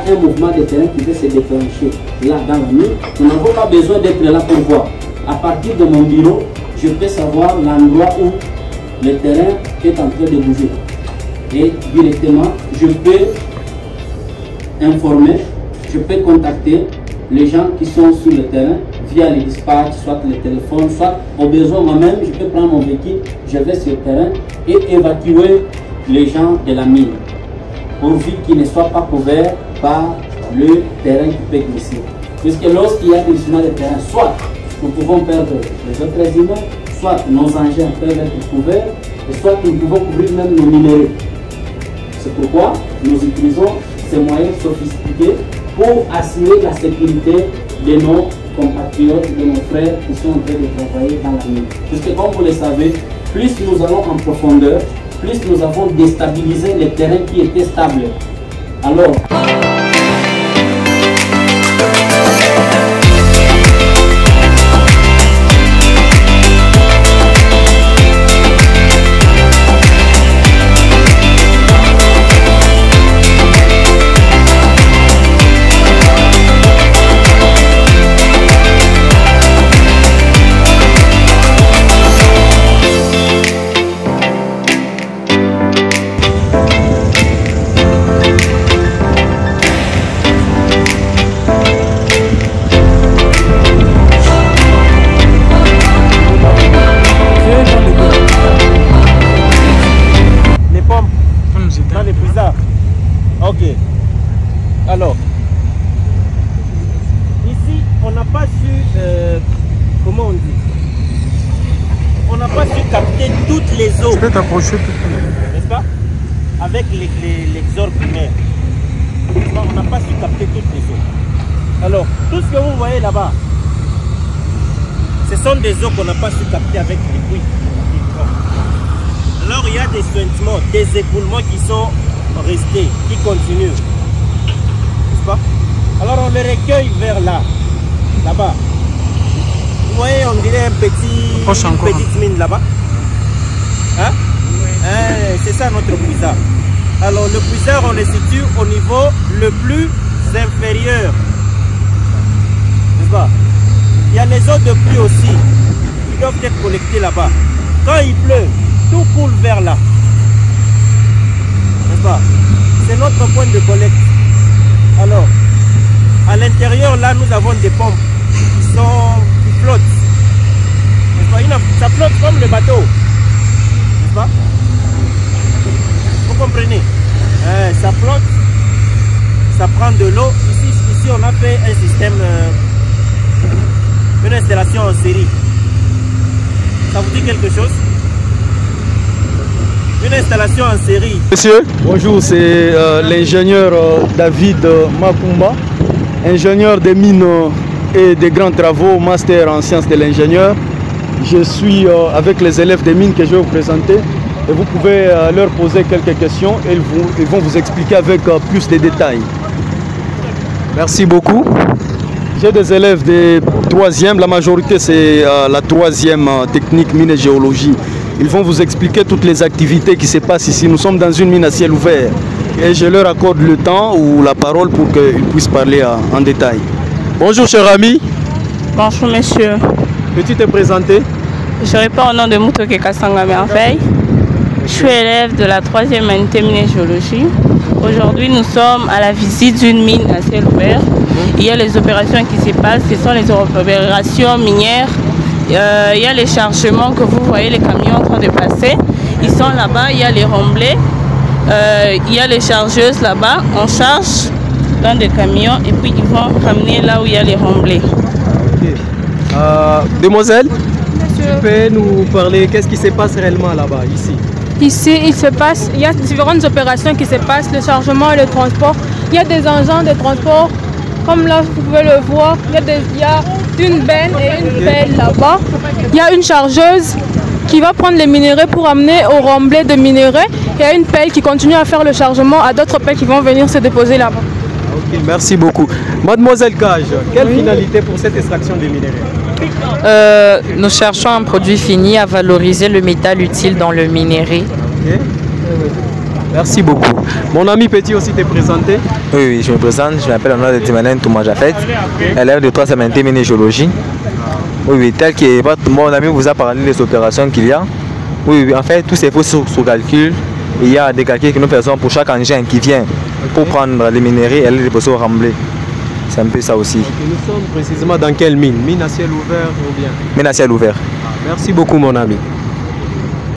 un mouvement de terrain qui veut se déclencher là dans la mine, nous n'avons pas besoin d'être là pour voir. À partir de mon bureau, je peux savoir l'endroit où le terrain est en train de bouger. Et directement, je peux informer, je peux contacter les gens qui sont sur le terrain via les dispatchs, soit le téléphone, soit au besoin moi-même, je peux prendre mon véhicule, je vais sur le terrain et évacuer les gens de la mine, pourvu qu'ils ne soient pas couverts par le terrain qui peut glisser. Puisque lorsqu'il y a glissement de terrain, soit nous pouvons perdre les autres humains, soit nos engins peuvent être couverts, et soit nous pouvons couvrir même nos minéraux. C'est pourquoi nous utilisons ces moyens sophistiqués pour assurer la sécurité de nos compatriotes, de nos frères qui sont en train de travailler dans la mine. Puisque comme vous le savez, plus nous allons en profondeur, plus nous avons déstabilisé les terrains qui étaient stables. Alors, alors, ici, on n'a pas su, comment on dit, on n'a pas su capter toutes les eaux, n'est-ce pas, avec l'exor primaire. On n'a pas su capter toutes les eaux. Alors, tout ce que vous voyez là-bas, ce sont des eaux qu'on n'a pas su capter avec les puits. Alors, il y a des suintements, des éboulements qui sont restés, qui continuent. Alors on les recueille vers là, là-bas. Vous voyez, on dirait une petite mine là-bas. Hein? C'est ça notre puisard. Alors le puisard, on le situe au niveau le plus inférieur. N'est-ce pas? Il y a les eaux de pluie aussi qui doivent être collectées là-bas. Quand il pleut, tout coule vers là. N'est-ce pas? C'est notre point de collecte. Alors, à l'intérieur, là, nous avons des pompes qui flottent. Ça flotte comme le bateau. N'est-ce pas? Vous comprenez? Ça flotte, ça prend de l'eau. Ici, on a fait un système, une installation en série. Ça vous dit quelque chose? Une installation en série. Monsieur, bonjour, c'est l'ingénieur David Makumba, ingénieur des mines et des grands travaux, master en sciences de l'ingénieur. Je suis avec les élèves des mines que je vais vous présenter et vous pouvez leur poser quelques questions et ils vont vous expliquer avec plus de détails. Merci beaucoup. J'ai des élèves de 3e, la majorité c'est la 3e technique mine et géologie. Ils vont vous expliquer toutes les activités qui se passent ici. Nous sommes dans une mine à ciel ouvert et je leur accorde le temps ou la parole pour qu'ils puissent parler en détail. Bonjour cher ami. Bonjour monsieur. Peux-tu te présenter? Je réponds au nom de Mutoke Kasanga Merveille. Je suis élève de la 3e unité mine et géologie. Aujourd'hui nous sommes à la visite d'une mine à ciel ouvert. Il y a les opérations qui se passent, ce sont les opérations minières. Il y a les chargements que vous voyez, les camions en train de passer. Ils sont là-bas, il y a les remblais, il y a les chargeuses là-bas. On charge dans des camions et puis ils vont ramener là où il y a les remblais. Okay. Demoiselle, monsieur, tu peux nous parler, qu'est-ce qui se passe réellement là-bas, ici? Ici, il y a différentes opérations qui se passent, le chargement et le transport. Il y a des engins de transport, comme là vous pouvez le voir, il y a une benne et une pelle là-bas. Il y a une chargeuse qui va prendre les minéraux pour amener au remblai de minéraux. Il y a une pelle qui continue à faire le chargement à d'autres pelles qui vont venir se déposer là-bas. Ok, merci beaucoup. Mademoiselle Cage, quelle finalité pour cette extraction des minéraux? Nous cherchons un produit fini à valoriser le métal utile dans le minerai. Okay. Merci beaucoup. Mon ami Petit aussi t'es présenté? Oui, je me présente. Je m'appelle Honor de Timanen Touma Jafet, élève de 3e TMN géologie. Oui, tel que mon ami vous a parlé des opérations qu'il y a. Oui, en fait, tout c'est faux sur calcul. Il y a des calculs que nous faisons pour chaque engin qui vient pour prendre les minerais et les déposer au remblai. C'est un peu ça aussi. Okay, nous sommes précisément dans quelle mine? Mine à ciel ouvert ou bien? Mine à ciel ouvert. Merci beaucoup mon ami.